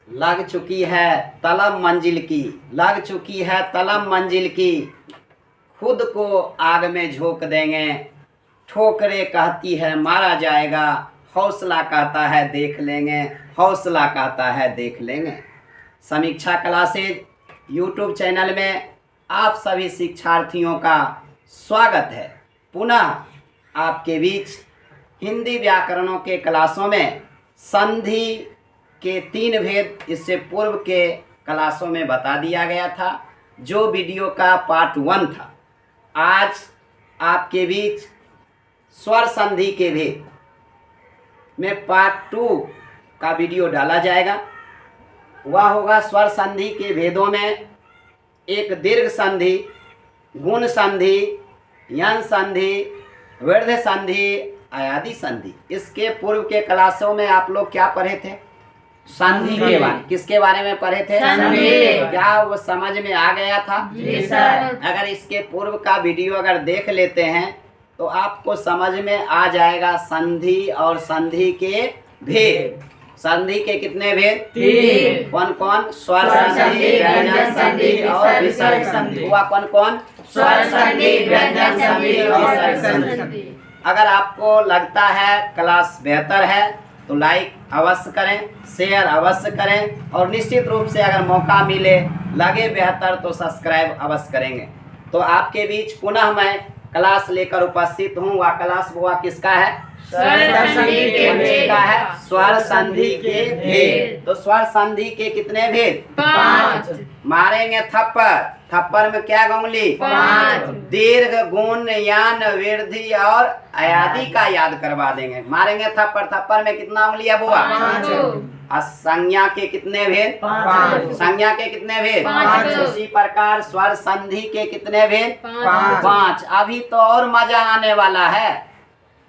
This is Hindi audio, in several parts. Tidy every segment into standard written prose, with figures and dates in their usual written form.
लग चुकी है तलब मंजिल की, लग चुकी है तलब मंजिल की, खुद को आग में झोंक देंगे। ठोकरे कहती है मारा जाएगा, हौसला कहता है देख लेंगे, हौसला कहता है देख लेंगे। समीक्षा क्लासेज यूट्यूब चैनल में आप सभी शिक्षार्थियों का स्वागत है। पुनः आपके बीच हिंदी व्याकरणों के क्लासों में संधि के 3 भेद इससे पूर्व के क्लासों में बता दिया गया था, जो वीडियो का पार्ट 1 था। आज आपके बीच स्वर संधि के भेद में पार्ट 2 का वीडियो डाला जाएगा। वह होगा स्वर संधि के भेदों में एक दीर्घ संधि, गुण संधि, यन संधि, वृद्ध संधि, अयादि संधि। इसके पूर्व के क्लासों में आप लोग क्या पढ़े थे? संधि के बारे, किसके बारे में पढ़े थे? संधि। क्या वो समझ में आ गया था? जी सर। अगर इसके पूर्व का वीडियो अगर देख लेते हैं तो आपको समझ में आ जाएगा संधि और संधि के भेद। संधि के कितने भेद? 3। कौन कौन? स्वर संधि, व्यंजन संधि और विसर्ग संधि। हुआ कौन कौन? स्वर संधि, व्यंजन संधि और विसर्ग संधि। अगर आपको लगता है क्लास बेहतर है तो लाइक अवश्य करें, शेयर अवश्य करें और निश्चित रूप से अगर मौका मिले लगे बेहतर तो सब्सक्राइब अवश्य करेंगे। तो आपके बीच पुनः मैं क्लास लेकर उपस्थित हूँ। वह क्लास हुआ किसका है? स्वर संधि के भेद का है स्वर संधि के भेद। तो स्वर संधि के कितने भेद? 5। मारेंगे थप्पड़, थप्पड़ में क्या गौंगली? 5। दीर्घ, गुण, यान, वृद्धि और अयादि का याद करवा देंगे। मारेंगे थप्पड़, थप्पड़ में कितना उंगली है बुआ? 5। और संज्ञा के कितने भेद? 5। संज्ञा के कितने भेद? 5। उसी प्रकार स्वर संधि के कितने भेद? 5। 5। अभी तो और मजा आने वाला है,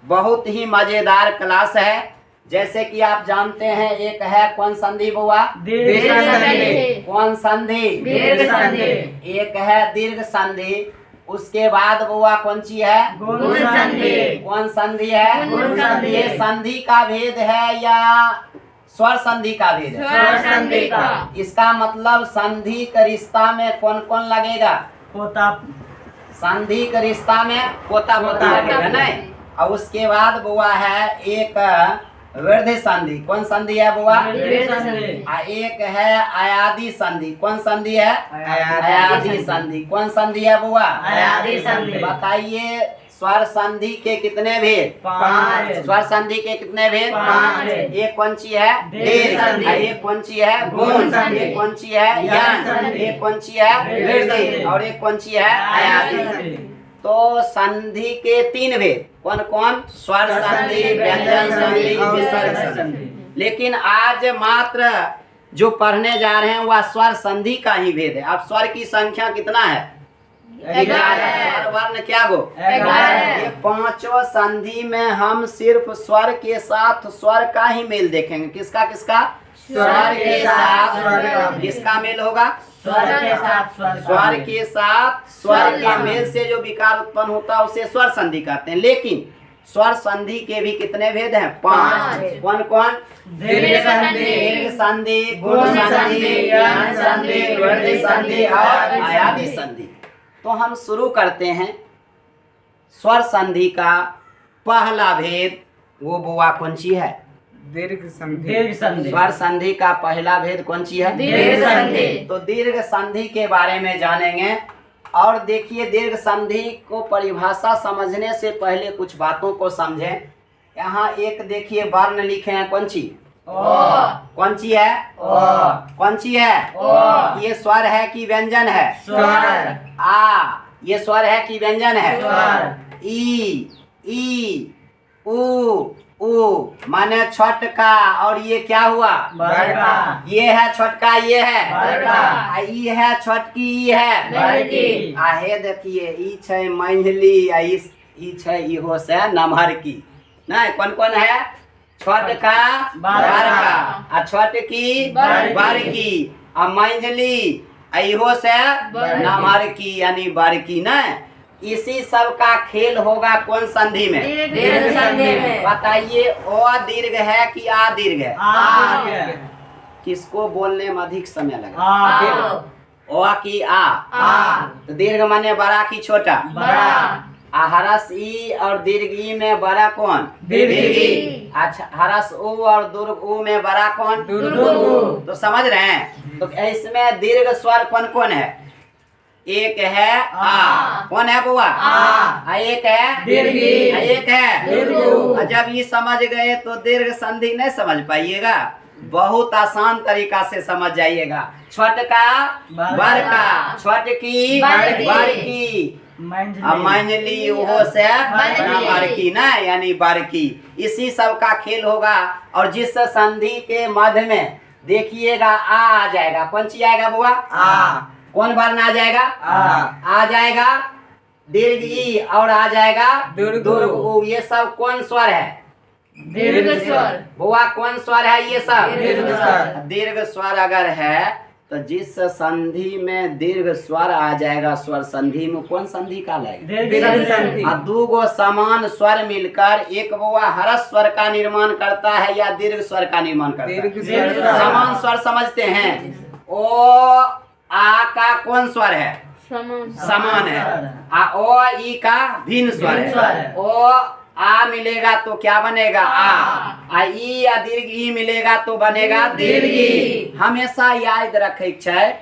बहुत ही मजेदार क्लास है। जैसे कि आप जानते हैं एक है कौन संधि बुआ? दीर्घ संधि। कौन संधि? दीर्घ संधि। एक है दीर्घ संधि। उसके बाद बुआ कौन सी है? गुण संधि। कौन संधि है? गुण संधि। ये संधि का भेद है या स्वर संधि का भेद है? स्वर संधि का। इसका मतलब संधि का रिश्ता में कौन कौन लगेगा? पोता। संधि का रिश्ता में पोता पोता लगेगा नहीं। और उसके बाद बुआ है एक वृद्ध संधि। कौन संधि है बुआ? वृद्ध संधि। एक है अयादि संधि। कौन संधि है? अयादि संधि। कौन संधि है बुआ? अयादि संधि। बताइए स्वर संधि के कितने भेद? 5। स्वर संधि के कितने भेद? 5। एक कौन सी है? दीर्घ संधि। एक कौन सी है? गुण संधि। एक कौन सी है? यन यन। संधि। एक कौन सी है? वृद्धि। वृद्धि। और एक कौन सी है? अयादि। तो संधि के 3 भेद कौन कौन? स्वर संधि, व्यंजन संधि, विसर्ग संधि। लेकिन आज मात्र जो पढ़ने जा रहे हैं वह स्वर संधि का ही भेद है। अब स्वर की संख्या कितना है? 11। स्वर वर्ण क्या गो? 11। ये पांचों संधि में हम सिर्फ स्वर के साथ स्वर का ही मेल देखेंगे। किसका किसका? स्वर के साथ। किसका मेल होगा? स्वर के साथ स्वर के साथ स्वर के मेल से जो विकार उत्पन्न होता है उसे स्वर संधि कहते हैं। लेकिन स्वर संधि के भी कितने भेद हैं? 5। कौन कौन? दीर्घ संधि। दीर्घ संधि, गुण संधि, यन संधि, वृद्धि संधि और अयादि संधि। तो हम शुरू करते हैं स्वर संधि का पहला भेद। वो बुआ कौन सी है? दीर्घ संधि। स्वर संधि का पहला भेद कौन सी है? दीर्घ संधि। तो दीर्घ संधि के बारे में जानेंगे। और देखिए दीर्घ संधि को परिभाषा समझने से पहले कुछ बातों को समझें। यहाँ एक देखिए वर्ण लिखे हैं कौन सी? कौन सी है? कौन सी है? ये स्वर है कि व्यंजन है? स्वर। आ ये स्वर है कि व्यंजन है? स्वर। ई उ माने छोटका। और ये क्या हुआ? बड़का। ये है छोटका, ये है बड़का। ई है छोटकी, ई है बड़की। आहे देखिए ई छै मंझली आ ई छै इहो से नमहर की। नहीं कौन कौन है? छोटका, बड़का आ छोटकी, बड़की आ मंझली इहो से नमहर की यानी बड़की। नहीं इसी सब का खेल होगा कौन संधि में? दीर्घ संधि में। बताइए ओ दीर्घ है कि आ दीर्घ है? किसको बोलने में अधिक समय लगा? आ ओ की आ। तो दीर्घ माने बड़ा की छोटा? बड़ा। हरस ई और दीर्घ ई में बड़ा कौन? दीर्घ। अच्छा, हरस उ और दीर्घ उ में बड़ा कौन? दीर्घ। तो समझ रहे हैं? तो इसमें दीर्घ स्वर कौन कौन है? एक है आ। कौन है बुआ? आ। एक है दीर्घ। एक है दीर्घ। जब ये समझ गए तो दीर्घ संधि नहीं समझ पाइएगा, बहुत आसान तरीका से समझ जाइएगा। छठ का बर का, छठ की बड़की। बड़की, मंजली वो से बड़की ना, यानी बड़की। इसी सब का खेल होगा। और जिस संधि के मध्य में देखिएगा आ जाएगा, कौन सी आएगा बुआ? आ। कौन वर्ण आ जाएगा? आ जाएगा दीर्घ ई और आ जाएगा दीर्घ उ। ये सब कौन स्वर है? दीर्घ स्वर। बुआ कौन स्वर है ये सब? दीर्घ स्वर। दीर्घ स्वर अगर है तो जिस संधि में दीर्घ स्वर आ जाएगा, स्वर संधि में कौन संधि का लगेगा? दीर्घ संधि। और दो गो समान स्वर मिलकर एक बुआ हरस स्वर का निर्माण करता है या दीर्घ स्वर का निर्माण करता है? दीर्घ स्वर। समान स्वर समझते हैं। ओ आ का कौन स्वर है? समान है। ओ ई का भिन्न स्वर भिन्न स्वर है। है। ओ आ मिलेगा तो क्या बनेगा? आ ई या दीर्घ ई मिलेगा तो बनेगा दीर्घ ई। हमेशा याद रखे छै,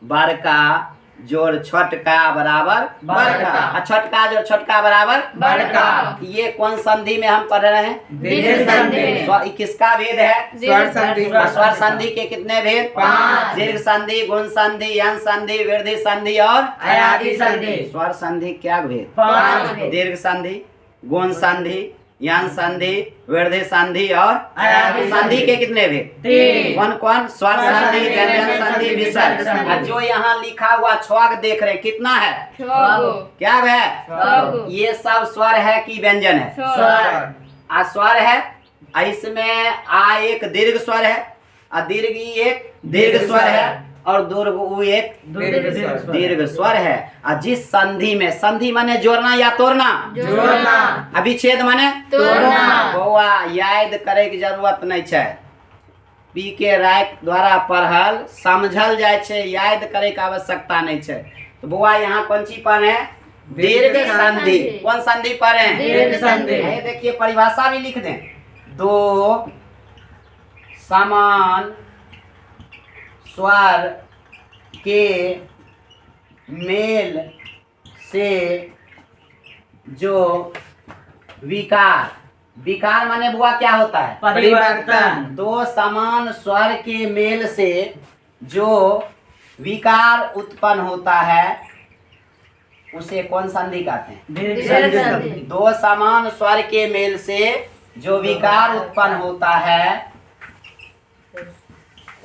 बड़का जोड़ छोटका बराबर बड़का, और छोटका जोड़ छोटका बराबर बड़का। ये कौन संधि में हम पढ़ रहे हैं? दीर्घ संधि। किसका भेद है? स्वर संधि। स्वर संधि के कितने भेद? 5। दीर्घ संधि, गुण संधि, यन संधि, वृद्धि संधि और अयादि संधि। स्वर संधि क्या भेद? 5 भेद। दीर्घ संधि, गुण संधि, यन संधि, वृद्धि संधि और अयादि संधि के कितने भेद? 3। कौन कौन? स्वर संधि, व्यंजन संधि, विसर्ग। और जो यहाँ लिखा हुआ छ्वाग देख रहे हैं, कितना है? क्या है? ये सब स्वर है कि व्यंजन है? स्वर। आ स्वर है। आ इसमें आ एक दीर्घ स्वर है, और दीर्घ ई एक दीर्घ स्वर है, और दीर्घ उ एक दीर्घ स्वर है। और जिस संधि में, संधि माने जोड़ना या तोड़ना, जोड़ना। अभिच्छेद माने तोड़ना। बौआ याद करे की जरूरत नहीं है। पी के राय द्वारा पढ़ल समझल जाए छे, याद करे के आवश्यकता नहीं है। तो बौआ यहाँ कौन सी पढ़े? दीर्घ संधि। कौन संधि पढ़े? दीर्घ संधि। ये देखिए परिभाषा भी लिख दें। दो समान स्वर के मेल से जो विकार, विकार माने बुआ क्या होता है? परिवर्तन। दो समान स्वर के मेल से जो विकार उत्पन्न होता है उसे कौन संधि कहते हैं? दीर्घ संधि। दो समान स्वर के मेल से जो विकार उत्पन्न होता है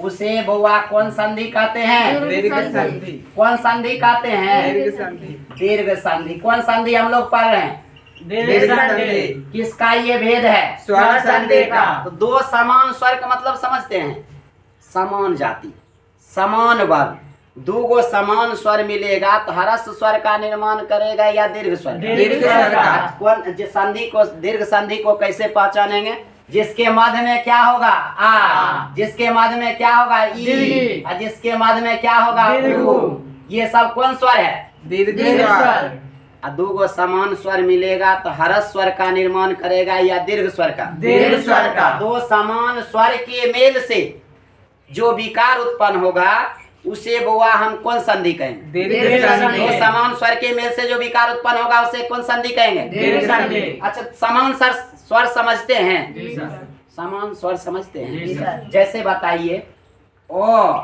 उसे बउआ कौन संधि कहते हैं? दीर्घ संधि। कौन संधि कहते हैं? दीर्घ संधि। दीर्घ संधि। कौन संधि हम लोग पढ़ रहे हैं? दीर्घ संधि। किसका ये भेद है? स्वर संधि का। तो दो समान स्वर का मतलब समझते हैं? समान जाति, समान वर्ण। दो गो समान स्वर मिलेगा तो हरस स्वर का निर्माण करेगा या दीर्घ स्वर? दीर्घ स्वर का। कौन संधि को, दीर्घ संधि को कैसे पहचानेंगे? जिसके मध्य में क्या होगा? आ। जिसके मध्य में क्या होगा? ई। दीर्घ। और जिसके मध्य में क्या होगा? दीर्घ। उ। ये सब कौन स्वर है? दीर्घ स्वर। और दो गो समान स्वर मिलेगा तो हरस स्वर का निर्माण करेगा या दीर्घ स्वर का? दीर्घ स्वर का। दो समान स्वर के मेल से जो विकार उत्पन्न होगा उसे बुआ हम कौन संधि कहेंगे? दीर्घ संधि। दो समान स्वर के मेल से जो विकार उत्पन्न होगा उसे कौन संधि कहेंगे? दीर्घ संधि। अच्छा, समान स्वर समझते हैं? समान स्वर समझते जी सर। हैं? जैसे बताइए, ओ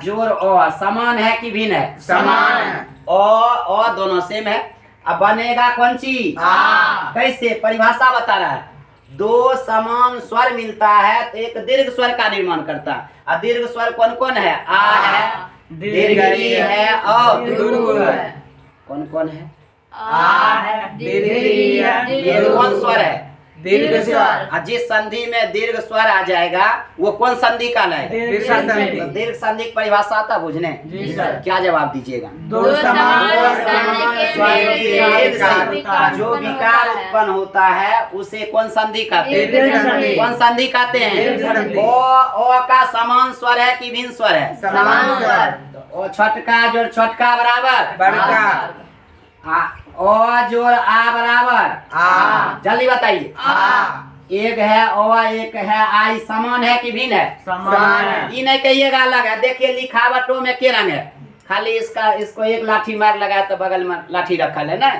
जोर ओ समान है कि भिन्न है? समान। ओ दोनों सेम है। अब बनेगा कौन सी? आ। कैसे? परिभाषा बता रहा है। दो समान स्वर मिलता है तो एक दीर्घ स्वर का निर्माण करता है। और दीर्घ स्वर कौन कौन है? आ है, दीर्घ ई है और दीर्घ है। कौन कौन है? आ है, दीर्घ ई है। ये कौन स्वर है? दीर्घ स्वर। और जिस संधि में दीर्घ स्वर आ जाएगा वो कौन संधि कहलाएगा? दीर्घ संधि। तो दीर्घ संधि की परिभाषा आता बुझने? जी सर। क्या जवाब दीजिएगा? दो समान स्वर के भेद से विकार जो विकार उत्पन्न होता है उसे कौन संधि कहते हैं? दीर्घ संधि। कौन संधि कहते दीर्घ हैं? संधि। ओ का समान स्वर है कि भिन्न स्वर है? समान स्वर। ओ छोटका जोड़ छोटका बराबर बड़का ओ जोड़ आ बराबर आ। जल्दी बताइए। आ। एक है ओ एक है आई, समान है कि भिन्न है? समान है। ये नहीं कहिएगा अलग है। देखिए लिखावटों में के रंग है, खाली इसको एक लाठी मार लगाया तो बगल में लाठी रखल है ना।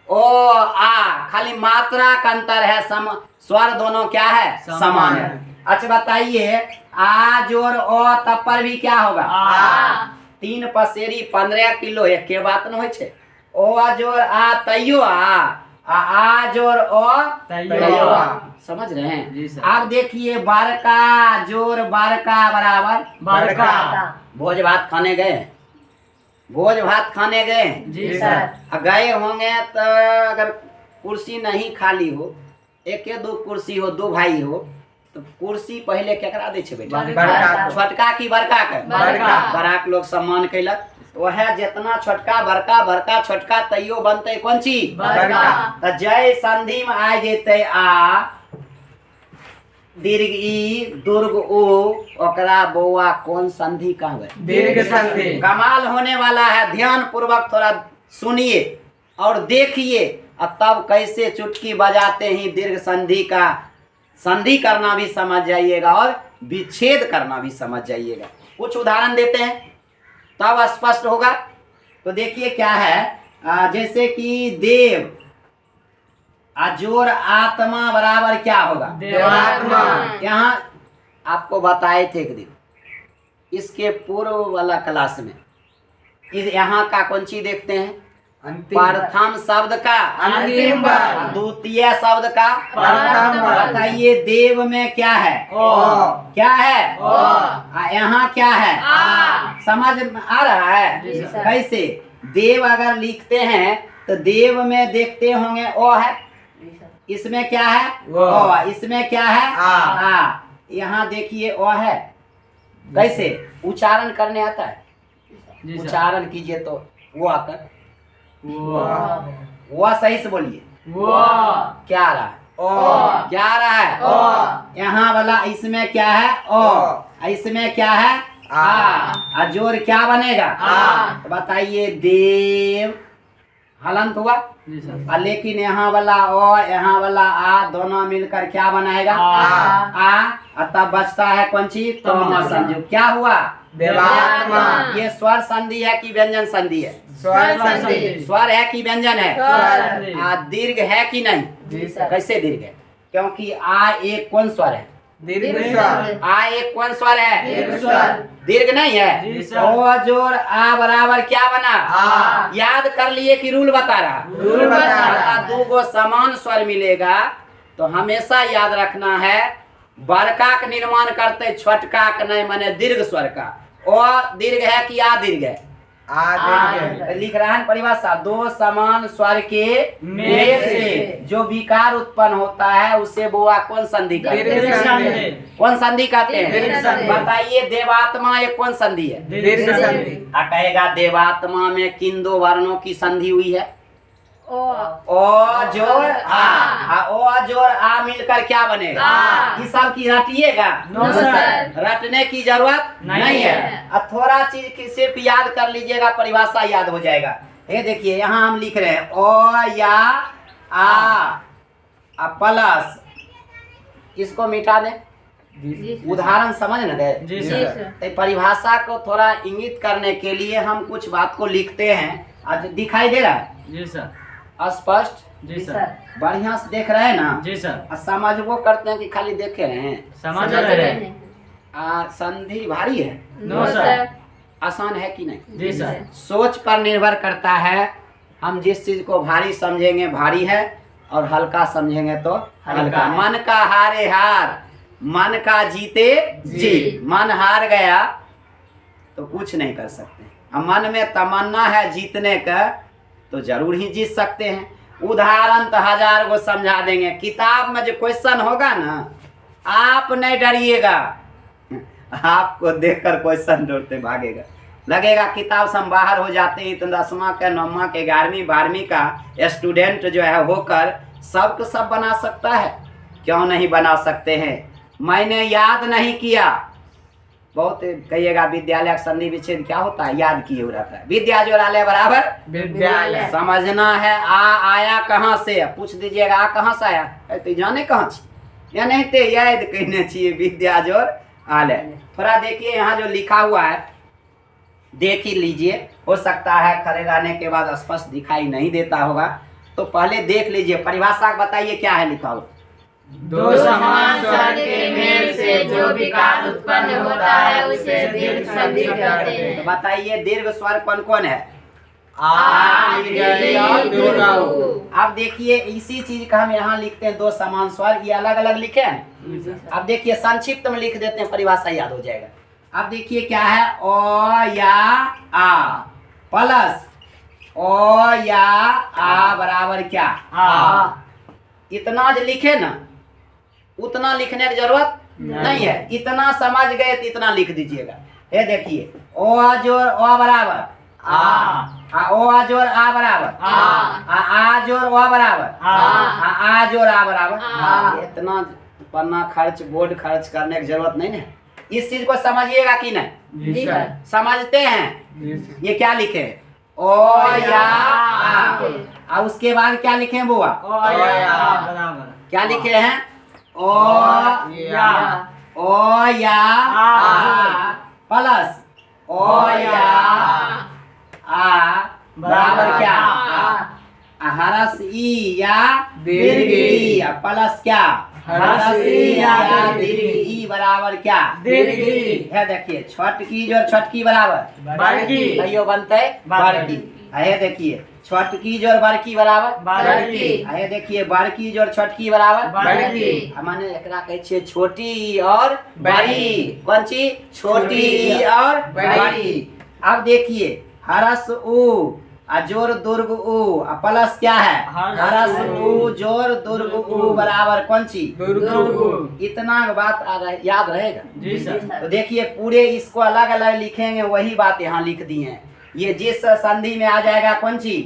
ओ आ खाली मात्रा का अंतर है, स्वर दोनों क्या है? समान है। अच्छा बताइए आ जोड़ ओ तब पर भी क्या होगा? आ। 3 पसेरी 15 किलो एक के बात न हो। ओ जोड़ आ तैयो आ जोड़ ओ तैयो आ। समझ रहे हैं? जी सर। अब देखिए बारका जोड़ बारका बराबर बड़का। भोज भात खाने गए, भोज भात खाने गए जी सर। गए होंगे तो अगर कुर्सी नहीं खाली हो, एक दो कुर्सी हो, दो भाई हो, तो कुर्सी पहले केकरा दे छे बेटा? बड़का। छोटका की बड़का के? बड़का। बड़ा के लोग सम्मान कैलक। वह जितना छोटका बड़का बड़का छोटका तैयो बनते कौन चीज? बड़का। तो जय संधि में आ जेते आ दीर्घ ई दुर्ग ओ ओकरा बौआ कौन संधि कहवे? दीर्घ संधि। कमाल होने वाला है, ध्यान पूर्वक थोड़ा सुनिए और देखिए और तब कैसे चुटकी बजाते ही दीर्घ संधि का संधि करना भी समझ जाइएगा और विच्छेद करना भी समझ जाइएगा। कुछ उदाहरण देते हैं तब स्पष्ट होगा। तो देखिए क्या है, जैसे कि देव अजोर आत्मा बराबर क्या होगा? देवात्मा। यहाँ आपको बताए थे एक दिन इसके पूर्व वाला क्लास में, इस यहाँ का कौन चीज देखते हैं? अंतिम प्रथम शब्द का अंतिम बार। द्वितीय शब्द का प्रथम बार। बताइए देव में क्या है? ओ। क्या है? ओ। यहाँ क्या है? आ। समझ में आ रहा है? जी सर। कैसे देव अगर लिखते हैं तो देव में देखते होंगे ओ है, इसमें क्या है? वो। ओ। इसमें क्या है? आ। यहाँ देखिए ओ है। कैसे उच्चारण करने आता है? जी सर। उच्चारण कीजिए तो वो आता। वो। वह सही से बोलिए। वो। क्या आ रहा है? ओ। क्या आ रहा है? ओ। यहाँ वाला इसमें क्या है? ओ। इसमें क्या है? आ। जोर क्या बनेगा? आ। तो बताइए देव हलंत हुआ। जी सर। लेकिन यहाँ वाला ओ यहाँ वाला आ दोनों मिलकर क्या बनाएगा? आ। तब बचता है कौन चीज? तो संजू क्या हुआ? देवात्मा। ये स्वर संधि है कि व्यंजन संधि है? स्वर संधि। स्वर है कि व्यंजन है? स्वर। दीर्घ है कि नहीं? जी सर। कैसे दीर्घ है? क्योंकि आ एक कौन स्वर है? दीर्घ स्वर। आ एक कौन स्वर है? दीर्घ स्वर। दीर्घ नहीं है? जी सर। ओ जोड़ आ बराबर क्या बना? आ। याद कर लिए कि रूल बता रहा? रूल बता रहा। दो गो समान स्वर मिलेगा तो हमेशा याद रखना है बड़का का निर्माण करते छोटका का नहीं, माने दीर्घ स्वर का। ओ दीर्घ है कि आ दीर्घ है? आ दीर्घ है। लिख रहा है परिभाषा, दो समान स्वर के मेल से जो विकार उत्पन्न होता है उसे बुआ कौन संधि कहते दीर्घ हैं? संधि। कौन संधि कहते दीर्घ हैं? संधि। बताइए देवात्मा एक कौन संधि है? दीर्घ संधि। कहेगा देवात्मा में किन दो वर्णों की संधि हुई है? ओ। ओ जोड़ आ। ओ जोड़ आ मिलकर क्या बनेगा? आ। इस सब की रटिएगा? No sir. रटने की जरूरत नहीं है। है। अब थोड़ा चीज की सिर्फ याद कर लीजिएगा, परिभाषा याद हो जाएगा। ये देखिए यहाँ हम लिख रहे हैं ओ या आ प्लस, इसको मिटा दें। जी सर। उदाहरण समझ न गए? जी जी सर। सर। तो परिभाषा को थोड़ा इंगित करने के लिए हम कुछ बात को लिखते हैं। आज दिखाई दे रहा है जी सर। स्पष्ट? जी सर। बढ़िया से देख रहे हैं ना? जी सर। और समझबो करते हैं कि खाली देखे रहे हैं? समझ रहे हैं। संधि भारी है, नो सर। आसान है कि नहीं? जी सर। सोच पर निर्भर करता है। हम जिस चीज को भारी समझेंगे भारी है और हल्का समझेंगे तो हल्का हल्का। है। मन का हारे हार, मन का जीते जीत। मन हार गया तो कुछ नहीं कर सकते। अब मन में तमन्ना है जीतने का तो जरूर ही जीत सकते हैं। उदाहरण तो हजार को समझा देंगे। किताब में जो क्वेश्चन होगा ना, आप नहीं डरिएगा, आपको देखकर क्वेश्चन डरते भागेगा, लगेगा किताब से हम बाहर हो जाते हैं। तो 10वां के 9वां के 11वीं 12वीं का स्टूडेंट जो है होकर सब सब बना सकता है, क्यों नहीं बना सकते हैं। मैंने याद नहीं किया, बहुत कहिएगा विद्यालय का संधि विच्छेद क्या होता है, याद किए हो रहता है। विद्या जोड़ालय बराबर विद्यालय। समझना है। आया कहाँ से, पूछ दीजिएगा आ कहाँ से आया, तो जाने कहाँ छी या नहीं ते याद कहने चाहिए विद्या जोड़ आलय। थोड़ा देखिए यहाँ जो लिखा हुआ है देख ही लीजिए, हो सकता है खड़े रहने के बाद स्पष्ट दिखाई नहीं देता होगा, तो पहले देख लीजिए। परिभाषा बताइए क्या है लिखा हुआ। दो समान स्वर के मेल से जो विकार उत्पन्न होता है उसे दीर्घ संधि कहते हैं। तो बताइए दीर्घ स्वर कौन कौन है। आ, दीर्घ और दीर्घ। अब देखिए इसी चीज का हम यहाँ लिखते हैं दो समान स्वर, ये अलग अलग लिखे हैं। अब देखिए संक्षिप्त में लिख देते हैं, परिभाषा याद हो जाएगा। अब देखिए क्या है, ओ या आ प्लस ओ या आ बराबर क्या आ। इतना जो लिखे ना उतना लिखने की जरूरत नहीं है, इतना समझ गए तो इतना लिख दीजिएगा। ये देखिए ओ जोड़ ओ बराबर आ, ओ जोड़ आ बराबर आ जोड़ ओ बराबर आ जोड़ आ बराबर। इतना पन्ना खर्च बोर्ड खर्च करने की जरूरत नहीं है। इस चीज को समझिएगा कि नहीं, जी सर। समझते हैं। ये क्या लिखे, ओ या आ, उसके बाद क्या लिखे हैं बुआ, ओ या बराबर क्या लिखे हैं, ओ या आ प्लस ओ या आ बराबर क्या हरस ई या दीर्घ ई प्लस क्या हरस ई या दीर्घ ई बराबर क्या दीर्घ ई। है। देखिए छटकी जो छटकी बराबर बड़की कहियो बनते बड़की। है देखिए छटकी जोड़ बड़की बराबर बड़की। है देखिए बड़की जोड़ छटकी बराबर बड़की। माने एकरा कहै छियै छोटी और बड़ी। कौन चीज, छोटी और बड़ी। अब देखिए हरस उ आ जोड़ दुर्ग उ आ प्लस क्या है हरस उ जोड़ दुर्ग उ बराबर कौन चीज, दुर्ग। इतना बात याद रहेगा। जी सर। तो देखिए पूरे इसको अलग अलग लिखेंगे, वही बात यहाँ लिख दी है। ये जिस संधि में आ जाएगा कौन सी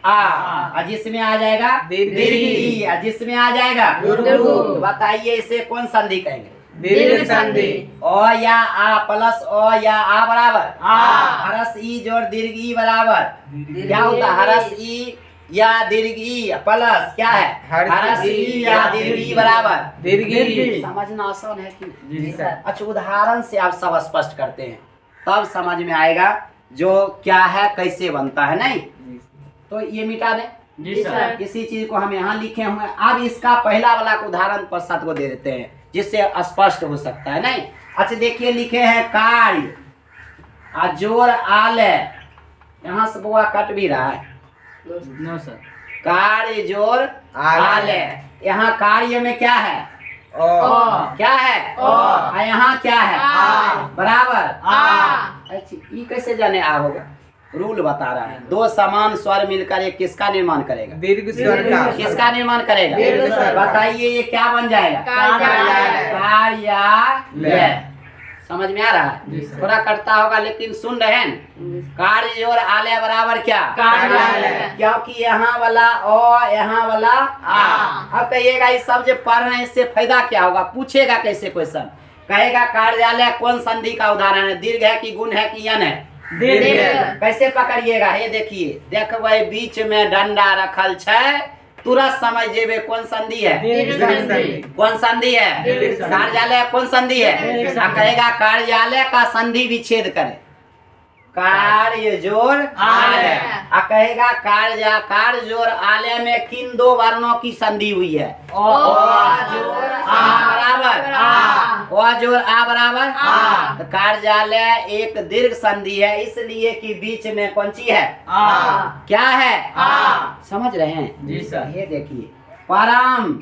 आ, जिसमें आ जाएगा दीर्घ दीर्घ, जिसमें आ जाएगा दुर्ग। तो बताइए इसे कौन संधि कहेंगे, दीर्घ संधि। ओ या आ प्लस ओ या आ बराबर आ। हरस ई जोड़ दीर्घ ई बराबर क्या होता है, हरस ई या दीर्घ ई प्लस क्या है हरस ई या दीर्घ ई बराबर दीर्घ ई। समझना आसान है कि नहीं? जी सर। अच्छा उदाहरण से आप सब स्पष्ट करते हैं तब समझ में आएगा जो क्या है कैसे बनता है। नहीं तो ये मिटा दें। जी सर। किसी चीज को हम यहाँ लिखे हुए हैं। अब इसका पहला वाला उदाहरण पश्चात को दे देते हैं जिससे स्पष्ट हो सकता है। नहीं अच्छा देखिए लिखे हैं कार्य आ जोर आलय, यहाँ से बुआ कट भी रहा है, नो सर। कार्य जोर आलय। यहाँ कार्य में क्या है ओ। क्या है ओ। यहाँ क्या है आ। बराबर आ। अच्छा ये कैसे जाने आ होगा, रूल बता रहा है। दो समान स्वर मिलकर एक किसका निर्माण करेगा, दीर्घ स्वर का। किसका निर्माण करेगा, दीर्घ स्वर का। बताइए ये क्या बन जाएगा, कार्यालय। कार्यालय। समझ में आ रहा जी है, सर। थोड़ा कटता होगा लेकिन सुन रहे हैं। कार्य और आलय बराबर क्या कार्यालय। क्योंकि यहाँ वाला ओ यहाँ वाला आ। अब कहिएगा इस सब जो पढ़ रहे हैं इससे फायदा क्या होगा, पूछेगा कैसे क्वेश्चन, कहेगा कार्यालय कौन संधि का उदाहरण है, दीर्घ है कि गुण है कि यन है, दीर्घ। कैसे पकड़िएगा। ये देखिए देखबै बीच में डंडा रखल छै, तुरंत समझ जेबे कौन संधि है, दीर्घ संधि। कौन संधि है, दीर्घ संधि। कार्यालय कौन संधि है, दीर्घ संधि। आ कहेगा कार्यालय का संधि विच्छेद करे, कार्य जोड़ आलय। आ कहेगा कार्य जोड़ आलय में किन दो वर्णों की संधि हुई है, ओ। जोड़ आ बराबर ओ जोड़ आ बराबर तो कार्यालय एक दीर्घ संधि है, इसलिए कि बीच में कौन सी है क्या है समझ रहे हैं। जी सर। ये देखिए परम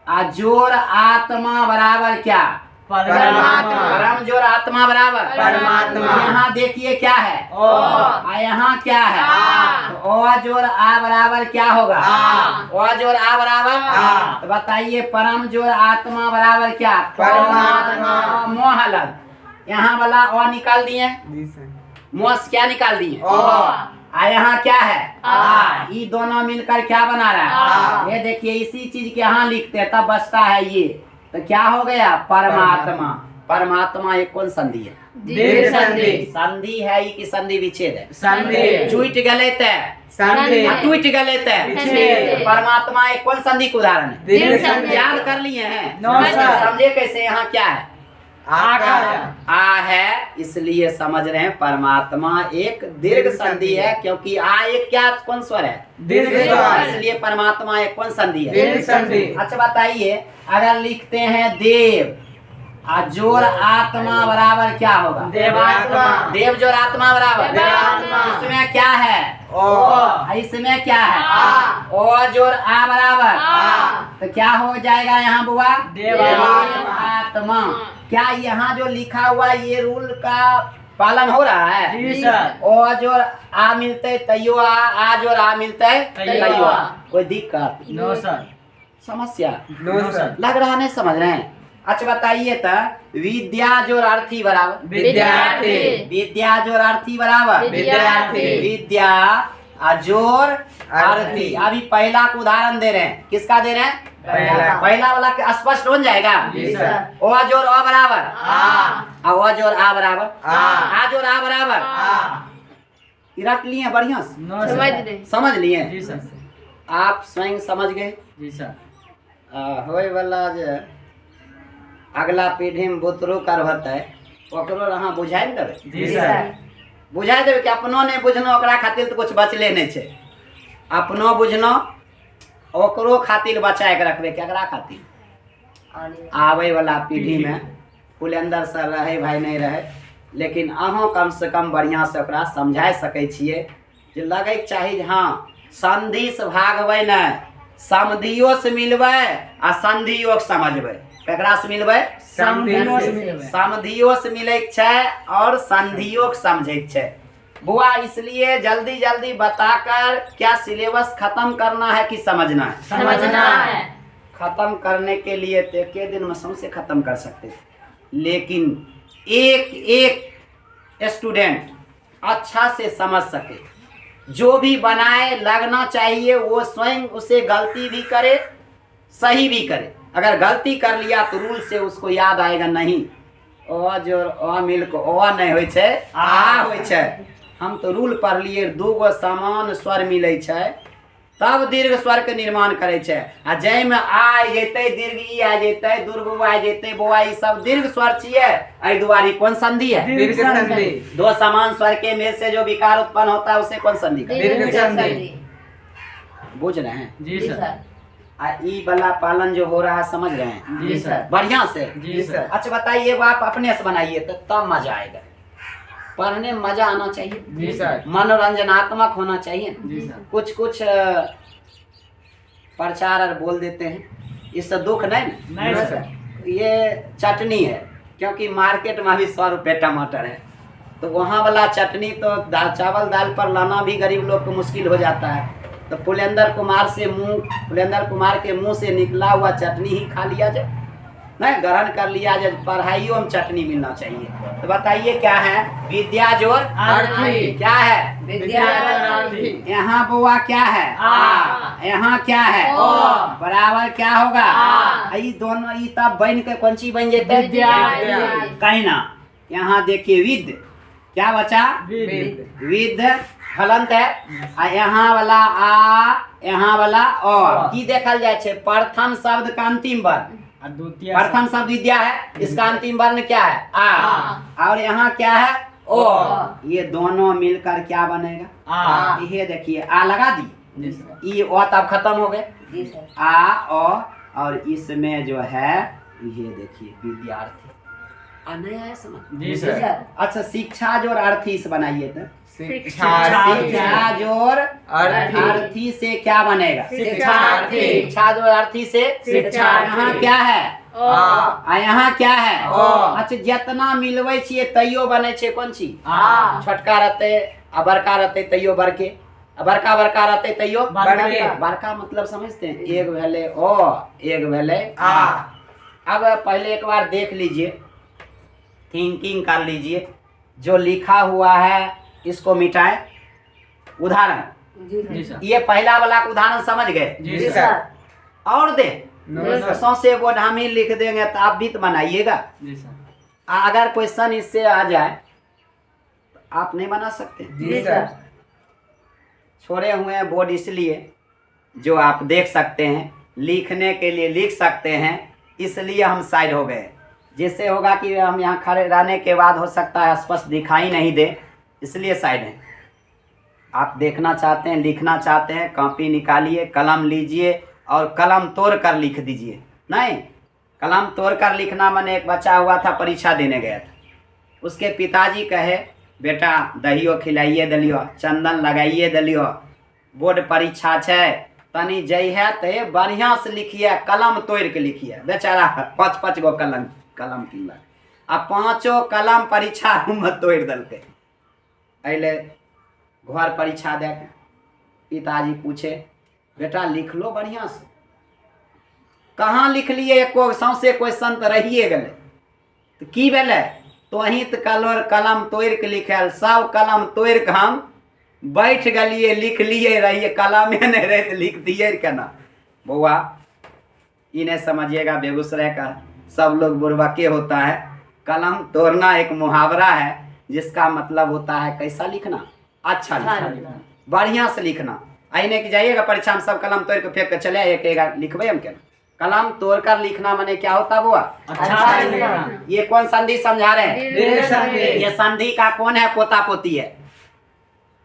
आ जोड़ आत्मा बराबर क्या, परमात्मा। परम जोड़ आत्मा बराबर परमात्मा। यहाँ देखिए क्या है ओ। यहाँ क्या है, तो ओ जोर आ बराबर क्या होगा? आ। ओ जोर आ बराबर आ। तो बताइए परम जोर आत्मा बराबर क्या? परमात्मा। मोह अलग। यहाँ वाला ओ निकाल दिए, जी सर। मोह से क्या निकाल दिए? ओ। आ यहाँ क्या है? आ। ये दोनों मिलकर क्या बना रहा आ। है? ये देखिए इसी चीज के यहाँ लिखते हैं तब बचता है ये, तो क्या हो गया? परमात्मा। परमात्मा एक कौन संधि है? दीर्घ संधि। संधि है ये कि संधि विच्छेद है? संधि। चुट गलत है, संधि। टूट गलत है। विच्छेद। परमात्मा एक कौन संधि का उदाहरण है? दीर्घ संधि। याद कर लिए हैं? No sir. समझे कैसे? यहाँ क्या है? आकार। आ है, इसलिए समझ रहे हैं परमात्मा एक दीर्घ संधि है, क्योंकि आ एक क्या कौन स्वर है? दीर्घ स्वर। इसलिए परमात्मा एक कौन संधि है? दीर्घ संधि। अच्छा बताइए, अगर लिखते हैं देव आ जोर आत्मा बराबर क्या होगा? देवात्मा। देव जोर आत्मा बराबर देवात्मा। इसमें क्या है? ओ। इसमें क्या है? आ। ओ जोर आ बराबर आ। तो क्या हो जाएगा यहाँ बुआ? देवात्मा। आत्मा। क्या यहाँ जो लिखा हुआ ये रूल का पालन हो रहा है? जी सर। ओ जोर आ मिलते तैयो आ जोर आ मिलते तैयो आ। कोई दिक्कत? No sir. समस्या? No sir. लग रहा नहीं समझ रहे हैं? अच्छा बताइए तो विद्या जोर अर्थी बराबर? विद्यार्थी। विद्या जोर अर्थी बराबर? विद्यार्थी। विद्या जोर अर्थी। अभी पहला को उदाहरण दे रहे हैं, किसका दे रहे हैं? पहला वाला के स्पष्ट हो जाएगा। जी सर। ओ जोर अ बराबर आ। ओ जोर आ बराबर आ। जोर आ बराबर आ। रट लिए बढ़िया से? नो समझ सर। रहे। समझ लिए? जी सर। आप स्वयं समझ गए? जी सर। होए वाला जे अगला पीढ़ी में बुतरू कर होते ओकरो अहाँ बुझाइ न देबै? जी सर। बुझाइ देबै कि अपनो नहीं बुझनो ओकरा खातिर तो कुछ बचले नहीं छै। अपनो बुझनो ओकरो खातिर बचाए के रखबे, केकरा खातिर? आवे वाला पीढ़ी में फुलेंदर सर रहे भाई नहीं रहे, लेकिन अहाँ कम से कम बढ़िया से ओकरा समझा सकै छियै जे लगे के चाही जे हाँ संधि से भागबै नहीं, समधियो से मिलबै आ संधियो के समझबै। केकरा से मिलबै? समधियो से मिलबै। समधियो से मिलै के छै और संधियो के समझै के छै। बुआ इसलिए जल्दी जल्दी बताकर क्या सिलेबस खत्म करना है कि समझना है? समझना है। खत्म करने के लिए तो एक दिन में सबसे खत्म कर सकते थे, लेकिन एक एक स्टूडेंट अच्छा से समझ सके, जो भी बनाए लगना चाहिए वो स्वयं उसे गलती भी करे सही भी करे। अगर गलती कर लिया तो रूल से उसको याद आएगा नहीं। ओ जो अ मिल को ओ नहीं होय छै, आ होय छै। हम तो रूल पढ़ लिए, दूगो समान स्वर मिलै छै तब दीर्घ स्वर के निर्माण करे छै। आ जय में आ जेते दीर्घ ई आ जेते दुर्ग आ जेते बौआ ई सब दीर्घ स्वर छिए। एहि दुआरे कौन संधि है? दीर्घ संधि। दो समान स्वर के मेल से जो विकार उत्पन्न होता है उसे कौन संधि कहते हैं? दीर्घ संधि। बुझ रहे हैं? जी सर। आ ई वाला पालन जो हो रहा है समझ रहे हैं? जी सर। बढ़िया से? जी सर। अच्छा बताइए वो आप अपने से बनाइए तो तब मजा आएगा। पढ़ने में मजा आना चाहिए, जी सर। मनोरंजनात्मक होना चाहिए। जी सर। कुछ कुछ प्रचार और बोल देते हैं, इससे दुख नहीं ना? नहीं सर। ये चटनी है, क्योंकि मार्केट में अभी 100 रुपये टमाटर है, तो वहाँ वाला चटनी तो चावल दाल पर लाना भी गरीब लोग को मुश्किल हो जाता है। तो फुलेंदर कुमार के मुंह से निकला हुआ चटनी ही खा लिया जाए, नहीं ग्रहण कर लिया जाए। पढ़ाइयों में चटनी मिलना चाहिए। तो बताइए क्या है? विद्या जोर अर्थी। क्या है? विद्यार्थी। यहाँ बुआ क्या है? आ। यहाँ क्या है? ओ। बराबर क्या होगा? आ। ई दोनों ई तब बन के कौन चीज बन जेते? विद्यार्थी। कहीं ना। यहाँ देखिए विद क्या बचा? विद हलंत है। आ यहाँ वाला आ, यहाँ वाला ओ। की देखल जाए छे? प्रथम शब्द का अंतिम वर्ण। प्रथम शब्द विद्या है, इसका अंतिम वर्ण क्या है? आ। और यहाँ क्या है? ओ। ये दोनों मिलकर क्या बनेगा? आ। ये देखिए आ लगा दी, ये ओ तब खत्म हो गए। आ ओ, और इसमें जो है ये देखिए विद्यार्थी। आ नहीं आया समझ? जी सर। अच्छा शिक्षा जोर अर्थी से बनाइए तो शिक्षार्थी। शिक्षा जोर अर्थी से क्या बनेगा? शिक्षार्थी। शिक्षा जोर अर्थी से शिक्षार्थी। यहाँ क्या है? आ यहाँ क्या है? ओ। अच्छा जितना मिलवे छिए तैयो बने छे कौन चीज? आ। छोटका रहते आ बड़का रहते तैयो बड़के। बड़का बड़का रहते तैयो बड़के। बड़का मतलब समझते हैं, एक भेले ओ, एक भेले आ। अब पहले एक बार देख लीजिए, थिंकिंग कर लीजिए, जो लिखा हुआ है इसको मिटाएं। उदाहरण, जी सर। ये पहला वाला उदाहरण समझ गए? जी सर। और दे सर। सौ से बोर्ड हम ही लिख देंगे तो आप भी तो बनाइएगा। जी सर। अगर क्वेश्चन इससे आ जाए तो आप नहीं बना सकते। जी सर। छोड़े हुए हैं बोर्ड इसलिए जो आप देख सकते हैं, लिखने के लिए लिख सकते हैं, इसलिए हम साइड हो गए। जिससे होगा कि हम यहाँ खड़े रहने के बाद हो सकता है स्पष्ट दिखाई नहीं दे, इसलिए साइड है। आप देखना चाहते हैं, लिखना चाहते हैं, कॉपी निकालिए, कलम लीजिए और कलम तोड़ कर लिख दीजिए। नहीं, कलम तोड़ कर लिखना मैंने एक बच्चा हुआ था, परीक्षा देने गया था, उसके पिताजी कहे बेटा दहियो खिलाइए दलियो, चंदन लगाइए दलियो, बोर्ड परीक्षा छे, तनी जई है तो बढ़िया से लिखिए, कलम तोड़ के लिखिए। बेचारा 5-5 गो कलम किनलक आ 5 कलम परीक्षा रूम में तोड़ दलके। अले घर परीक्षा दे के पिताजी पूछे बेटा लिख लो बढ़िया से, कहाँ लिख लिए, एको सौंसे क्वेश्चन तो रहिए गए, तो की भेले तो वहीं तो कलम तोड़ के लिखल, सब कलम तोड़ के हम बैठ गलिए, लिख लिए रहिए, कलमे नहीं रहे तो लिख दिए केना। बउआ ये नहीं समझिएगा बेगूसराय का सब लोग बुड़बके होता है। कलम तोड़ना एक मुहावरा है जिसका मतलब होता है कैसा लिखना, अच्छा लिखना, बढ़िया से लिखना। आईने की जाइएगा परीक्षा में सब कलम तोड़ के फेंक के चले एक लिखबे हम केना। कलम तोड़कर लिखना माने क्या होता बुआ, अच्छा लिखना। ये कौन संधि समझा रहे हैं? दीर्घ संधि। ये संधि का कौन है पोता पोती है?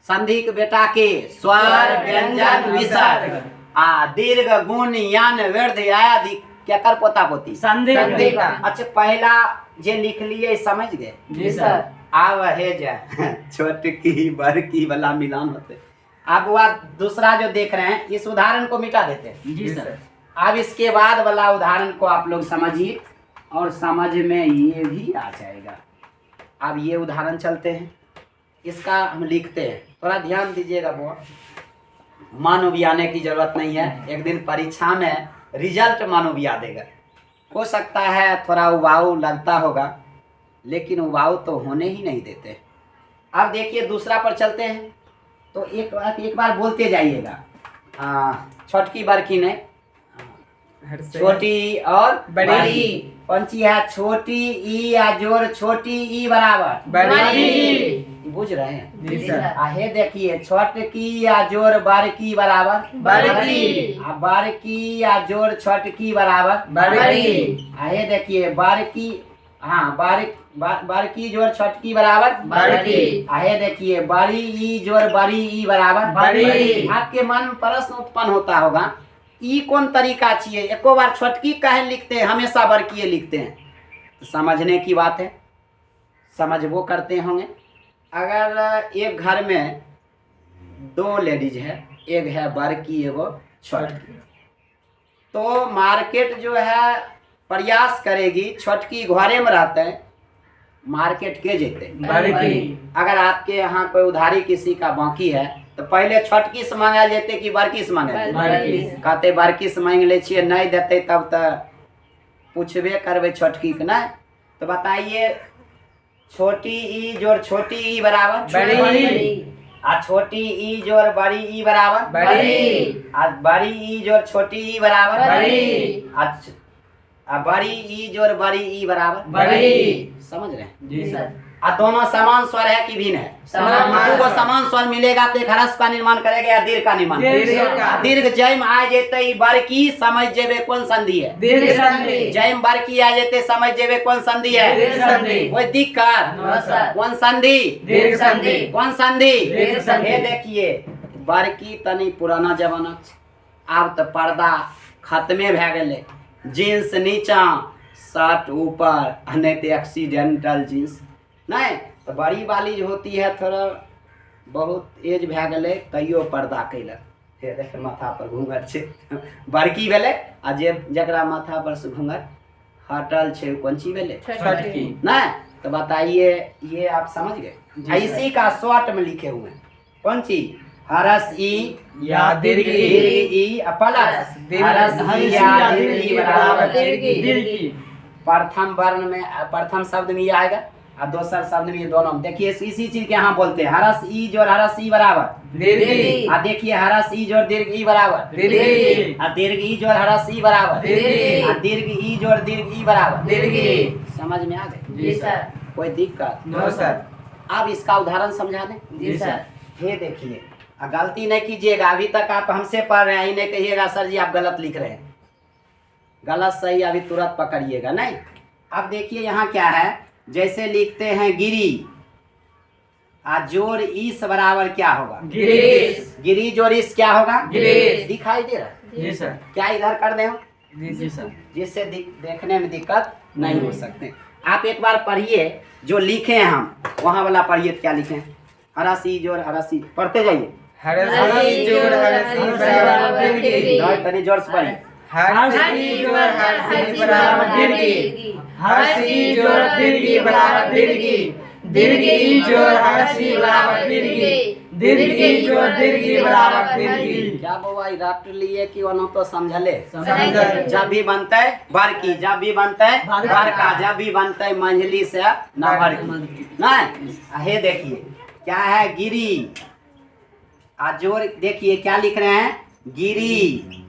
संधि के बेटा के स्वर व्यंजन विसर्ग आ दीर्घ गुण यान वृद्ध आदि क्या कर पोता पोती संधि का। अच्छा पहला जे लिख लिए समझ गए? जी सर। अब है जा छोटकी बड़की वाला मिलान होते। अब वह दूसरा जो देख रहे हैं इस उदाहरण को मिटा देते हैं। जी सर। अब इसके बाद वाला उदाहरण को आप लोग समझिए और समझ में ये भी आ जाएगा। अब ये उदाहरण चलते हैं, इसका हम लिखते हैं, थोड़ा ध्यान दीजिएगा। वो मानवियाने की जरूरत नहीं है, एक दिन परीक्षा में रिजल्ट मानविया देगा। हो सकता है थोड़ा उबाऊ लगता होगा, लेकिन उबाऊ तो होने ही नहीं देते। अब देखिए दूसरा पर चलते हैं, तो एक बार बोलते जाइएगा। छोटकी बड़की ने, छोटी और बड़ी। कौन सी है? छोटी ई या जोर छोटी ई बराबर बड़ी। बुझ रहे हैं? जी सर। आहे देखिए छोटकी या जोर बारकी बराबर बड़की। बारकी या जोर छोटकी बराबर बड़ी। आहे देखिए बारकी, हाँ बारकी जोर छोटकी बराबर बड़ी। आहे देखिए बड़ी ई जोर बड़ी ई बराबर बड़ी। आपके मन में प्रश्न उत्पन्न होता होगा ई कौन तरीका चाहिए, एको बार छोटकी काहे लिखते हैं, हमेशा बड़की लिखते हैं? तो समझने की बात है, समझ वो करते होंगे। अगर एक घर में 2 लेडीज है, एक है बड़की एगो छोटकी, तो मार्केट जो है प्रयास करेगी, छोटकी घरे में रहते हैं, मार्केट के जेते बड़की। अगर आपके यहाँ कोई उधारी किसी का बाकी है तो पहले छोटकी से मांगल जेते कि बड़की से मांगल? बड़की। कहते बड़की से मांग ले छिए, नहीं देते तब तो पूछबे करबे छोटकी के। नहीं तो बताइए छोटी ई जोड़ छोटी ई बराबर बड़ी। आ छोटी ई जोड़ बड़ी ई बराबर बड़ी। आ बड़ी ई जोड़ छोटी ई बराबर बड़ी। आ बड़ी ई जोड़ बड़ी ई बराबर बड़ी। समझ रहे हैं? जी सर। आ दोनों समान स्वर है कि भिन्न है? समान। दो समान स्वर मिलेगा तो एक ह्रस्व का निर्माण करेगा या दीर्घ का निर्माण? दीर्घ का। दीर्घ जैम आ जेते बड़की समझ जेबे कौन संधि है? दीर्घ संधि। जैम बड़की आ जेते समझ जेबे कौन संधि है? दीर्घ संधि। कोई दिक्कत? No sir. कौन संधि? दीर्घ संधि। कौन संधि? दीर्घ संधि। ये देखिए बड़की तनी पुराना जमाना, अब तो पर्दा खत्मे भे गेले, जींस नीचा शर्ट ऊपर, नहीं तो एक्सीडेंटल जींस। नहीं तो बड़ी वाली जो होती है थोड़ा बहुत एज भे गेले तैयो पर्दा कैलक, हे देख माथा पर घूंघट छे, बड़की भेले। आ जे जकरा माथा पर से घूंघट हटल छे कौन ची भेले? छोटकी। नहीं तो बताइए, ये आप समझ गए? इसी का शॉर्ट में लिखे हुए हैं। कौन चीज? हरस ई या दीर्घ ई दीर्घ ई प्लस हरस ई या दीर्घ ई बराबर दीर्घ ई। प्रथम वर्ण में प्रथम शब्द में ये आएगा और दूसरा शब्द में ये दोनों में। देखिए इसी चीज के यहाँ बोलते हैं हरस ई जोड़ हरस ई बराबर दीर्घ ई और देखिए हरस ई जोड़ दीर्घ ई बराबर दीर्घ ई और दीर्घ ई जोड़ हरस ई बराबर दीर्घ ई। और दीर्घ ई जोड़ दीर्घ ई बराबर दीर्घ ई। समझ में आ गए? जी सर। कोई दिक्कत? No sir. अब इसका उदाहरण समझा दें। जी सर। ये देखिए गलती नहीं कीजिएगा, अभी तक आप हमसे पढ़ रहे हैं, इन्हें कहिएगा सर जी आप गलत लिख रहे हैं। गलत सही अभी तुरंत पकड़िएगा नहीं। अब देखिए यहाँ क्या है, जैसे लिखते हैं गिरी आ जोड़ ईस बराबर क्या होगा? गिरीश। गिरी जोड़ ईस क्या होगा? गिरीश। दिखाई दे रहा है? जी सर। क्या इधर कर दें हम? जी सर। जिससे देखने में दिक्कत नहीं हो सकते। आप एक बार पढ़िए जो लिखे हैं हम, वहाँ वाला पढ़िए क्या लिखे हैं। हरासी जोड़ हरासी पढ़ते जाइए। हरसी जोड़ हरसी बराबर दीर्घ ई। और तनी जोर से पढ़िए। हरसी जोड़ हरसी बराबर दीर्घ ई। हरसी जोड़ दीर्घ ई बराबर दीर्घ ई। दीर्घ ई जोड़ हरसी बराबर दीर्घ ई। दीर्घ ई जोड़ दीर्घ ई बराबर दीर्घ ई। क्या बउआ डॉक्टर लिए कि वनो तो समझले? समझल। जब भी बनते बड़की, जब भी बनते बड़का, जब भी बनते मंझली से न बड़की नहीं। हे देखिए क्या है गिरी आजोर, देखिए क्या लिख रहे हैं गिरी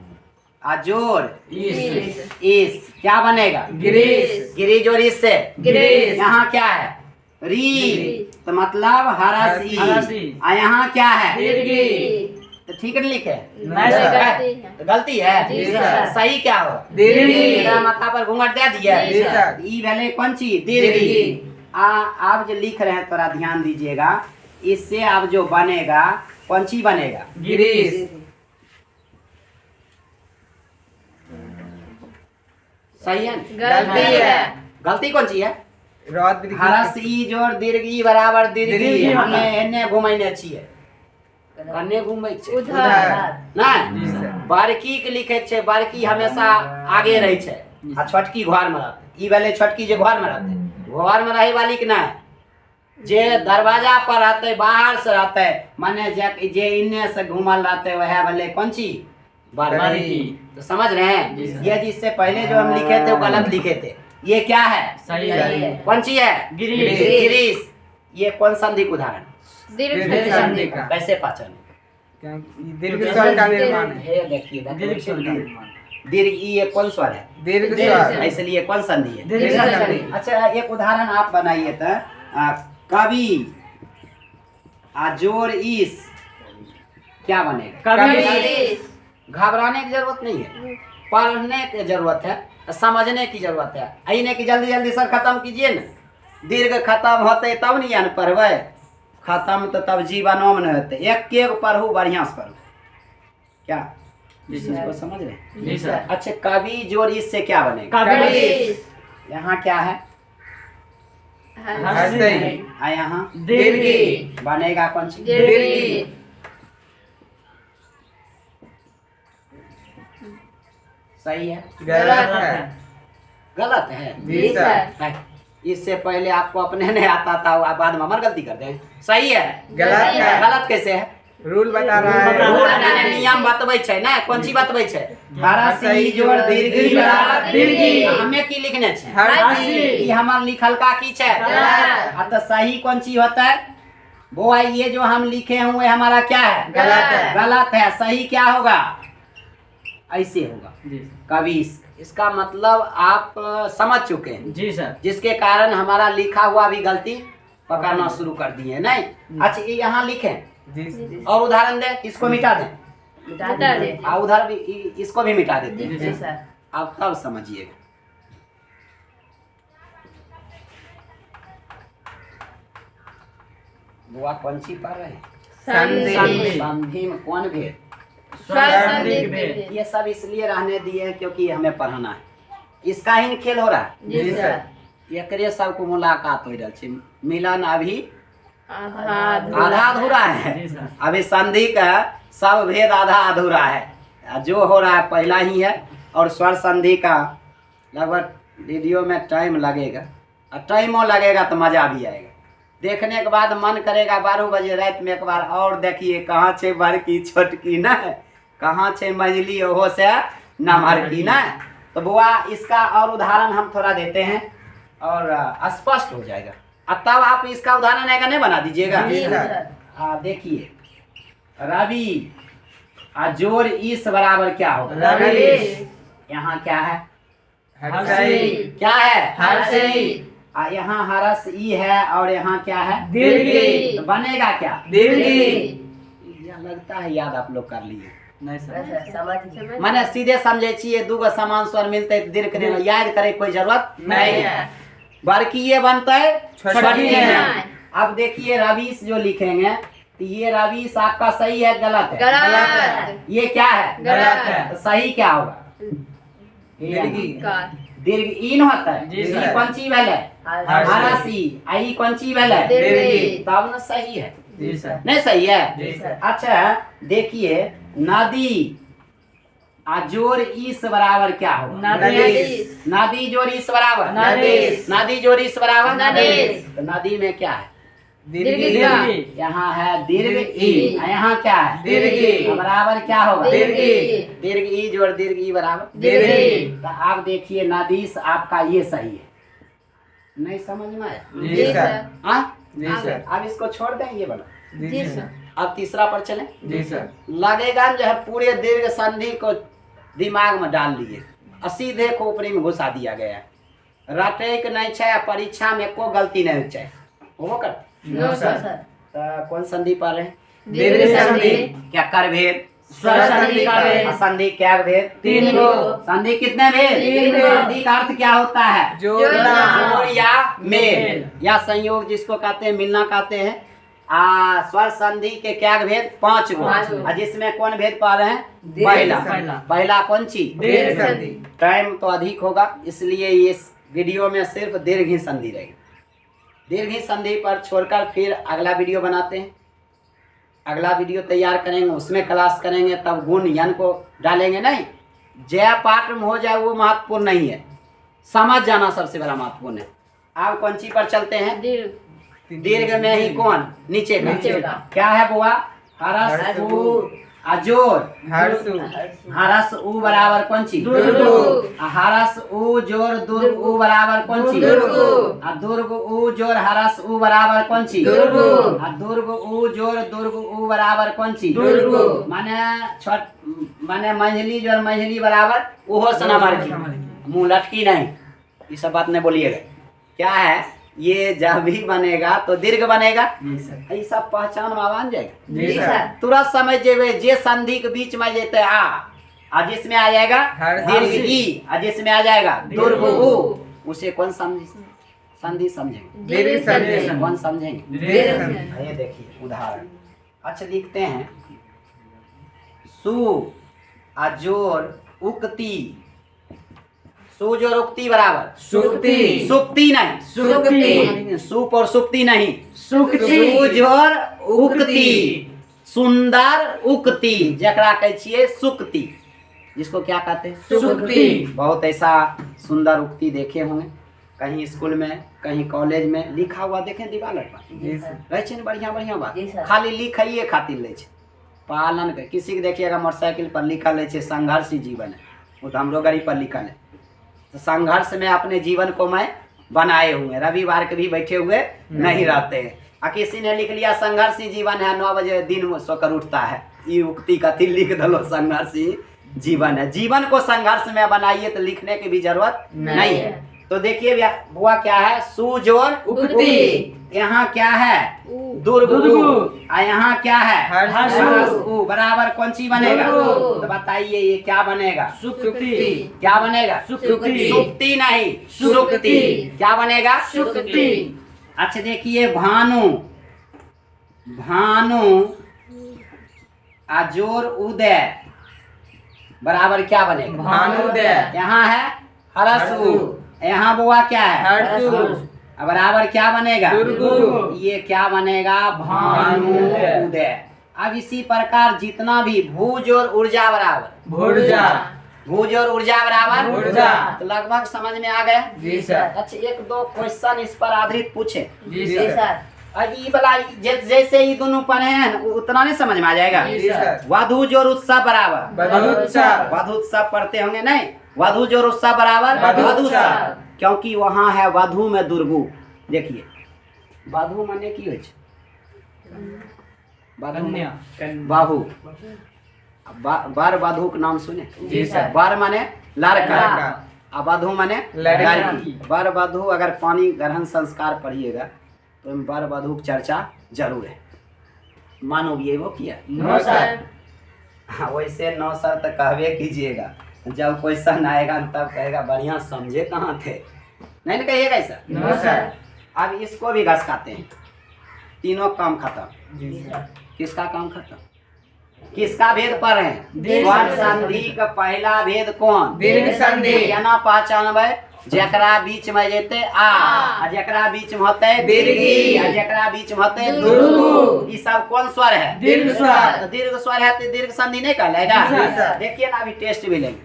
आजोर इस क्या बनेगा? गिरीश। गिरी जोर इस से गिरीश। यहाँ क्या है री, तो मतलब हरसी। हरसी। और यहाँ क्या है दीर्घ ई। तो ठीक नहीं लिखे? नहीं सर। तो गलती है? जी सर। सही क्या हो? दीर्घ ई। मेरा माथा पर घूंघट दे दिया। जी सर। ई भले कौन सी? दीर्घ दीर्घ ई। ई। आप जो लिख रहे हैं थोड़ा ध्यान दीजिएगा, इससे आप जो बनेगा कौन सी बनेगा? गिरीश। सही है? गलती है। गलती कौन सी है? रौद्र हरस ई जोड़ दीर्घ ई बराबर दीर्घ दीर्घ ई। ई हमें एने घुमाइने छिए, कन्ने घुमै छै उधर। नहीं। जी सर। बड़की के लिखे छे, बड़की हमेशा आगे रहे छे आ छोटकी घर में रहते। ई वाले छोटकी जे घर में रहते, घर में रहे वाली के नहीं, जे दरवाजा पर रहते बाहर से रहते, माने जे इन्ने से घूमल रहते वह वाले कौन सी? बड़की। तो समझ रहे हैं? जी सर। ये जिससे पहले जो हम लिखे थे वो गलत लिखे थे। ये क्या है? सही सही है। है। कौन सी है? गिरीश। गिरीश। ये कौन संधि का उदाहरण? दीर्घ दीर्घ संधि का। कैसे पहचान? दीर्घ स्वर का निर्माण है। हे देखिए दीर्घ स्वर का निर्माण। दीर्घ ई ये कौन स्वर है? दीर्घ दीर्घ स्वर। स्वर। इसलिए कौन संधि है? दीर्घ संधि। अच्छा एक उदाहरण आप बनाइए तो कवि आजोर इस क्या बनेगा? कवि। घबराने की जरूरत नहीं है, पढ़ने की जरूरत है, समझने की जरूरत है। अने की जल्दी जल्दी सर खत्म कीजिए ना, दीर्घ खत्म होते तब नहीं न पढ़बै, खत्म तो तब जीवनों में नहीं होते। एक एक पढ़ू बढ़िया से पढ़ू। क्या इसको समझ रहे हैं? जी सर। अच्छा कवि जोड़ इससे क्या बनेगा? कवि। यहाँ क्या है? हरसी। आ यहाँ दीर्घ ई। बनेगा कौन सी? दीर्घ ई। सही है? गलत है। गलत है? जी सर। है। इससे पहले आपको अपने नहीं आता था, आप बाद में हमार गलती कर दें। सही है? गलत है। गलत कैसे है? रूल बता रहा रूल है। बनाने नियम बतबै छै ना, कोन चीज बतबै छै? हरसी हरसी जोड़ दीर्घ ई बराबर दीर्घ ई। हमें की लिखने छै? हरसी। ई हमर लिखल का की छै? गलत। आ तो सही कौन चीज होता है? वो ये जो हम लिखे हुए हमारा क्या है? गलत है। गलत है। सही क्या होगा? ऐसे होगा जी कवि। इसका मतलब आप समझ चुके हैं, जी सर। जिसके कारण हमारा लिखा हुआ भी गलती पकड़ना शुरू कर दिए नहीं। अच्छा ये यहाँ लिखें जी सर। और उदाहरण दें, इसको मिटा दें हटा दे। और उधर भी इसको भी मिटा देते जी हैं। सर। आप तब समझिएगा। बुआ कौन सी पढ़ रहे हैं? संधि। संधि में कौन भेद? स्वर संधि संधि भेद। ये सब इसलिए रहने दिए हैं क्योंकि हमें पढ़ना है। इसका ही खेल हो रहा है। जी सर। एकरे सबको मुलाकात हो रहा है, मिलन अभी आधा आधा अधूरा है। जी सर। अभी संधि का सब भेद आधा अधूरा है। जो हो रहा है पहला ही है। और स्वर संधि का लगभग वीडियो में टाइम लगेगा, और टाइमों लगेगा तो मजा भी आएगा। देखने के बाद मन करेगा 12 बजे रात में एक बार और देखिए कहाँ छे बड़की छोटकी ना, कहाँ छे मझली ओहो से नमहर की ना। तो बुआ इसका और उदाहरण हम थोड़ा देते हैं और स्पष्ट हो जाएगा। अब तब आप इसका उदाहरण आएगा नहीं बना दीजिएगा। देखिए रवि जोर इस बराबर क्या होगा? रवि। यहाँ क्या है? हर्षी। क्या है? हर्षी। यहाँ हरस ई है और यहाँ क्या है? दीर्घी। तो बनेगा क्या? दीर्घी। यह लगता है याद आप लोग कर लिए। नहीं सर। माने सीधे समझे छिए दूगो समान स्वर मिलते दीर्घ ने याद करे कोई जरूरत नहीं है। बड़की ये बनता है छोटी है। अब देखिए रवीश जो लिखेंगे तो ये रवीश आपका सही है गलत है? गलत। ये क्या है? गलत है। तो सही क्या होगा? दीर्घी। दीर्घ इन होता है। जी ई सर। कौन ची वेल है? हरसी। आई कौन ची वेल है? दीर्घी। तब ना सही है। जी सर। नहीं सही है? जी सर। अच्छा देखिए नदी जोर इस बराबर क्या होगा? नदीस। नदी जोर इस बराबर? नदीस। नदी जोर इस बराबर? नदीस। तो नदी में क्या है? दीर्घी। यहाँ है दीर्घ ई। यहाँ क्या है? दीर्घी। तो बराबर क्या होगा? दीर्घी। दीर्घ ई जोड़ दीर्घ ई बराबर दीर्घी। तो आप देखिए नदीस आपका ये सही है। नहीं समझ में आया? जी सर। हाँ जी सर। अब इसको छोड़ दें ये वाला। जी सर। अब तीसरा पर चलें। जी सर। लगेगा जो है पूरे दीर्घ संधि को दिमाग में डाल लिए और सीधे खोपड़ी में घुसा दिया गया है। रटे के नहीं छे परीक्षा में को गलती नहीं हो चाहे वो कर। No sir. तो कौन संधि पर है? दीर्घ संधि। क्या कर भेद? स्वर संधि का भेद। संधि क्या भेद? 3 गो। संधि कितने भेद? 3 गो। संधि का अर्थ क्या होता है? जोड़ना। जोड़ या मेल या संयोग जिसको कहते हैं मिलना कहते हैं। स्वर संधि के क्या भेद? 5 गो। पाँच गो। और जिसमें कौन भेद पा रहे हैं? दीर्घ पहला संधि। पहला कौन सी? दीर्घ संधि। टाइम तो अधिक होगा इसलिए इस वीडियो में सिर्फ दीर्घ ही संधि रहेगी। दीर्घ ही संधि पर छोड़कर फिर अगला वीडियो बनाते हैं। अगला वीडियो तैयार करेंगे उसमें क्लास करेंगे तब गुण यन को डालेंगे। नहीं जय पाठ में हो जाए वो महत्वपूर्ण नहीं है, समझ जाना सबसे बड़ा महत्वपूर्ण है। अब कौन सी पर चलते हैं? दीर्घ में ही कौन? नीचे नीचे का का। क्या है बुआ? हरस उ अजोर हर्षु। हरस उ बराबर कौन सी? दुर्गु। हरस उ जोर दुर्ग उ बराबर कौन सी? दुर्गु। दुर्ग उ जोर हरस उ बराबर कौन सी? दुर्गु। दुर्ग उ जोर दुर्ग उ बराबर कौन सी? दुर्गु। माने माने मंझली जोर मंझली बराबर ओहो सना मार की मुंह लटकी नहीं। ये सब बात नहीं बोलिएगा। क्या है ये जब भी बनेगा तो दीर्घ बनेगा। जी सर। ये सब पहचान में बन जाएगा। जी सर। तुरंत समझ जेबे जे संधि के बीच में जेते आ जिसमें आ जाएगा दीर्घ ई और जिसमें आ जाएगा दुर्ग उ उसे कौन संधि समझेंगे? दीर्घ संधि। कौन समझेंगे? दीर्घ संधि। ये देखिए उदाहरण। अच्छा लिखते हैं सु अजोर उक्ति। सु जोर उक्ति बराबर सुक्ति। सुक्ति नहीं सुक्ति। सुप और सुक्ति नहीं सुक्ति। सु जोर उक्ति सुंदर उक्ति जकरा कहै छियै सुक्ति जिसको क्या कहते हैं? सुक्ति। बहुत ऐसा सुंदर उक्ति देखे होंगे कहीं स्कूल में कहीं कॉलेज में लिखा हुआ देखें दीवार पर जी सर। रहे छै बढ़िया बढ़िया बात जी सर। खाली लिखाइए खातिर ले छै पालन कर। किसी के देखिएगा मोटरसाइकिल पर लिखल है संघर्षी जीवन है वो तो हमरो गाड़ी पर लिखल है। तो संघर्ष में अपने जीवन को मैं बनाए हुए रविवार के भी बैठे हुए नहीं रहते हैं। और किसी ने लिख लिया संघर्षी जीवन है 9 बजे दिन सोकर उठता है ये उक्ति कथी लिख दलो संघर्षी जीवन है। जीवन को संघर्ष में बनाइए तो लिखने की भी जरूरत नहीं है। तो देखिए बुआ क्या है? सुजोर उक्ति। यहाँ क्या है? दुर्ग और यहाँ क्या है? हर्षु बराबर कौन सी बनेगा? दुर्गु। तो बताइए ये क्या बनेगा? सुक्ति। क्या बनेगा? सुक्ति। सुक्ति नहीं सुक्ति। क्या बनेगा? सुक्ति। अच्छा देखिए भानु भानु अजोर उदय बराबर क्या बनेगा? भानुदय। यहाँ है हरसु यहाँ बुआ क्या है? हर्षु। बराबर क्या बनेगा? दुर्गु। ये क्या बनेगा? भानु उदय। अब इसी प्रकार जितना भी भूज और ऊर्जा बराबर भूर्जा। भूज और ऊर्जा बराबर ऊर्जा। तो लगभग समझ में आ गया। जी सर। अच्छा 1-2 क्वेश्चन इस पर आधारित पूछे। जी जी सर। सर। और ई वाला जैसे ये दोनों पढ़े हैं उतना नहीं समझ में आ जाएगा। जी सर। वधु जोर उत्सव बराबर वधूत्सव। वधुत्सव पढ़ते होंगे नहीं, वधु जोर उत्सव बराबर वधुत्सव। क्योंकि वहाँ है वधु में दुर्गु। देखिए वधु माने की होय छै? कन्या। बाहु बर वधु के नाम सुने? जी सर। बर माने लड़का लड़का। आ वधु माने लड़की। बर वधु अगर पानी ग्रहण संस्कार पढ़िएगा तो इन बर वधु की चर्चा जरूर है। मानोगे वो किया? No sir. हाँ, वैसे 9 सर तो कहवे कीजिएगा, जब क्वेश्चन आएगा तब कहेगा बढ़िया समझे कहाँ थे, नहीं ना कहिएगा ऐसा। No sir. अब इसको भी घसकाते हैं, तीनों काम खत्म। जी सर। किसका काम खत्म? किसका भेद पढ़ रहे हैं? दीर्घ स्वर संधि। संधि का पहला भेद कौन? दीर्घ संधि। केना पहचानबै? जेकरा बीच में जेते आ जेकरा बीच में होते दीर्घी, आ जेकरा बीच में होते दुर्गु। ई सब कौन स्वर है? दीर्घ स्वर। तो दीर्घ स्वर है तो दीर्घ संधि नहीं कहलाएगा। जी सर। देखिए ना अभी टेस्ट भी लेंगे,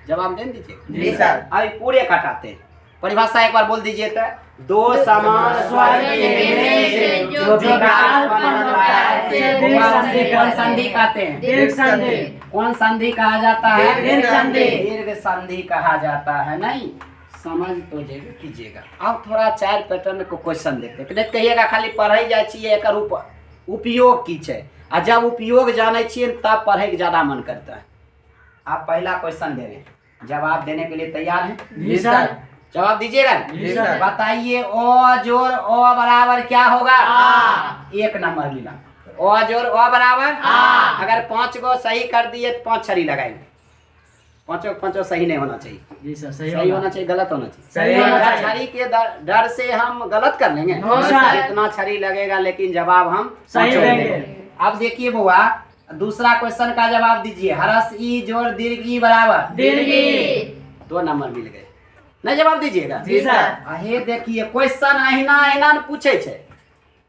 जवाब दे दीजिए। जी सर। अभी पूरे कटाते हैं। परिभाषा एक बार बोल दीजिए तो, दो समान स्वर के मिलने से जो विकार उत्पन्न होता है उसे कौन संधि कहते हैं? दीर्घ संधि। कौन संधि कहा जाता है? दीर्घ संधि। दीर्घ संधि कहा जाता है। नहीं समझ तो जरूर कीजिएगा। अब थोड़ा 4 पैटर्न को क्वेश्चन देखते हैं। नहीं कहिएगा खाली पढ़े जाए छिए, एकर उपयोग की छै आ जब उपयोग जाने छिए तब पढ़े के ज्यादा मन करता है। आप पहला क्वेश्चन दे रहे हैं, जवाब देने के लिए तैयार हैं? जी सर। जवाब दीजिएगा। जी सर। बताइए ओ जोर ओ बराबर क्या होगा? आ। 1 नंबर मिला। ओ जोर ओ बराबर आ। अगर 5 गो सही कर दिए तो 5 छड़ी लगाएंगे। पांचों सही नहीं होना चाहिए। जी सर। सही होना चाहिए, गलत होना चाहिए। सही होना अगर चाहिए। छड़ी के डर से हम गलत कर लेंगे, नो सर। जितना छड़ी लगेगा लेकिन जवाब हम सही पांचों देंगे। देंगे। अब देखिए बुआ, दूसरा क्वेश्चन का जवाब दीजिए। हरस ई जोर दीर्घ ई बराबर दीर्घी। 2 नंबर मिल गए। नहीं जवाब दीजिएगा। जी सर। अहे देखिए क्वेश्चन अहिना न पूछे छे,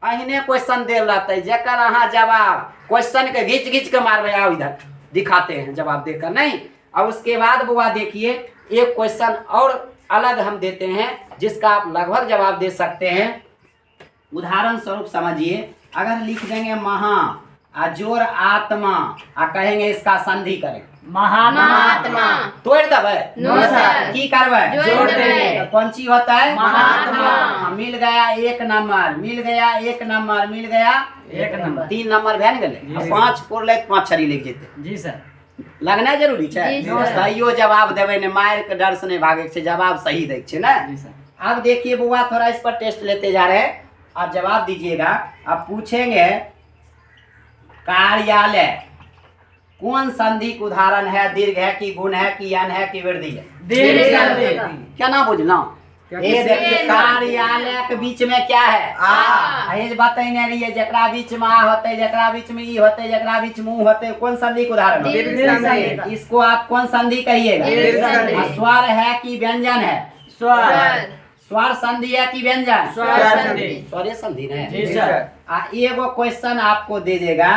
अहिने क्वेश्चन देल रहते जेकर अहाँ जवाब क्वेश्चन के घींच के मारबे। आओ इधर दिखाते हैं जवाब देकर। नहीं, और उसके बाद बुआ देखिए एक क्वेश्चन और अलग हम देते हैं जिसका आप लगभग जवाब दे सकते हैं। उदाहरण स्वरूप समझिए, अगर लिख देंगे महा आ जोर आत्मा आ कहेंगे इसका संधि करें, महात्मा। तोड़ देवे? No sir. की करवे? जोड़ देवे। कौन ची होता है? महात्मा। हाँ, मिल गया 1 नंबर, मिल गया 1 नंबर, मिल गया 1 नंबर। 3 नंबर भेल गेले। जी। 5 पुरले 5 छड़ी लिख जेते। जी सर। लगना जरूरी छै। जी सर। सहियो जवाब देवे ने, मार के डर से नहीं भागे के छै, जवाब सही दे के छै ना। जी सर। अब देखिए बुआ थोड़ा इस पर टेस्ट लेते जा रहे हैं, आप जवाब दीजिएगा। आप पूछेंगे कार्यालय कौन संधि का उदाहरण है? दीर्घ है कि गुण है कि यन है कि वृद्धि है? दीर्घ संधि। क्या ना बुझना? क्या ये देखिए कार्यालय के बीच में क्या है? आ। ये बतैने रहिए जकरा बीच में आ होते, जकरा बीच में ई होते, जकरा बीच में ऊ होते, कौन संधि का उदाहरण है? दीर्घ संधि। इसको आप कौन संधि कहिएगा? दीर्घ संधि। आ, स्वर है कि व्यंजन है? स्वर। स्वर संधि है कि व्यंजन? स्वर संधि। स्वरे संधि ने। जी सर। आ एगो क्वेश्चन आपको दे देगा,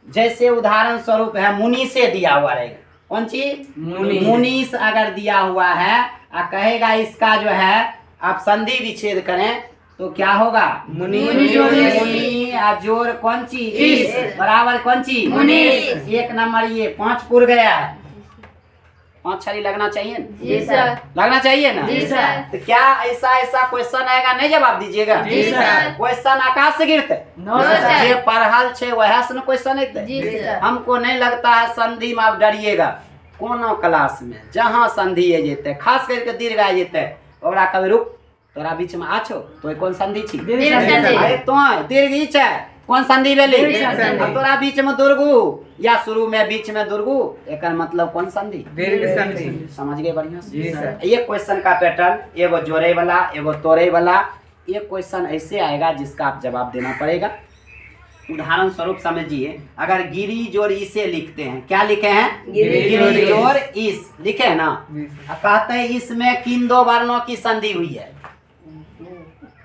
जैसे उदाहरण स्वरूप है मुनि से दिया हुआ रहेगा। कौन चीज? मुनि। मुनीस अगर दिया हुआ है आ कहेगा इसका जो है आप संधि विच्छेद करें तो क्या होगा? मुनि। मुनि आ जोर कौन चीज? इस। बराबर कौन चीज? मुनीस। 1 नंबर। ये 5 पुर गया है। 5 छड़ी लगना चाहिए ना? जी सर। लगना चाहिए ना? जी सर। तो क्या ऐसा क्वेश्चन आएगा नहीं जवाब दीजिएगा? जी सर। क्वेश्चन आकाश से गिरते? No sir. जे पढ़ल छे वह से क्वेश्चन अयते। जी सर। हमको नहीं लगता है संधि में आप डरिएगा। कोनो क्लास में जहाँ संधि है जेते, खास करके दीर्घ आ जेते, ओकरा कभी रुक तोरा बीच में आछो तो कौन संधि छी? दीर्घ संधि। अरे तो दीर्घ ही छै, कौन संधि भेली? दीर्घ संधि। अब तोरा बीच में दुर्गु या शुरू में बीच में दुर्गु, एकर मतलब कौन संधि? दीर्घ संधि। समझ गए बढ़िया से? जी सर। ये क्वेश्चन का पैटर्न, एगो जोड़े वाला, एगो तोड़े वाला। ये क्वेश्चन ऐसे आएगा जिसका आप जवाब देना पड़ेगा। उदाहरण स्वरूप समझिए, अगर गिरी जोर इसे लिखते हैं, क्या लिखे हैं? गिरी जोर इस लिखे है ना। जी अब कहते हैं इसमें किन 2 वर्णों की संधि हुई है?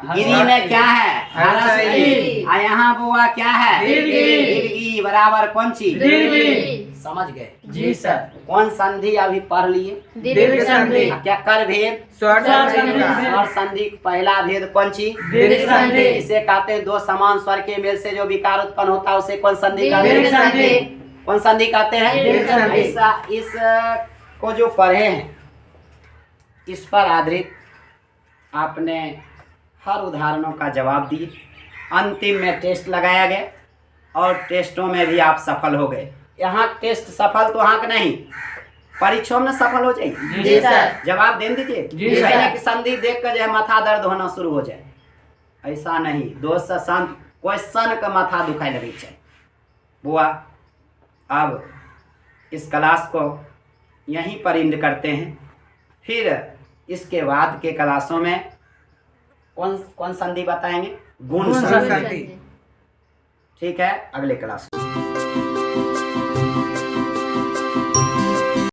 गिरी में क्या है? हरस ई। आ यहाँ बुआ क्या है? दीर्घी। दीर्घी बराबर कौन चीज? दीर्घी। समझ गए? जी सर। कौन संधि अभी पढ़ लिए? दीर्घ संधि। क्या कर भेद? स्वर संधि का। स्वर संधि पहला भेद कौन ची? दीर्घ संधि। इसे कहते हैं दो समान स्वर के मेल से जो विकार उत्पन्न होता है उसे कौन संधि कहते दीर्घ हैं? संधि। कौन संधि कहते हैं? दीर्घ संधि। ऐसा इस को जो पढ़े हैं इस पर आधारित आपने हर उदाहरणों का जवाब दिए। अंतिम में टेस्ट लगाया गया और टेस्टों में भी आप सफल हो गए। यहाँ टेस्ट सफल तो हाँ नहीं, परीक्षाओं में सफल हो जाएगी। जी सर। जवाब दे दीजिए। जी सर। ऐसा नहीं कि संधि देख कर जो है माथा दर्द होना शुरू हो जाए, ऐसा नहीं। दोस्त से शांत क्वेश्चन का माथा दुखाई लगे चाहिए। बुआ अब इस क्लास को यहीं पर एंड करते हैं, फिर इसके बाद के क्लासों में कौन कौन संधि बताएंगे? गुण गुण संधि। संधि। ठीक है, अगले क्लास।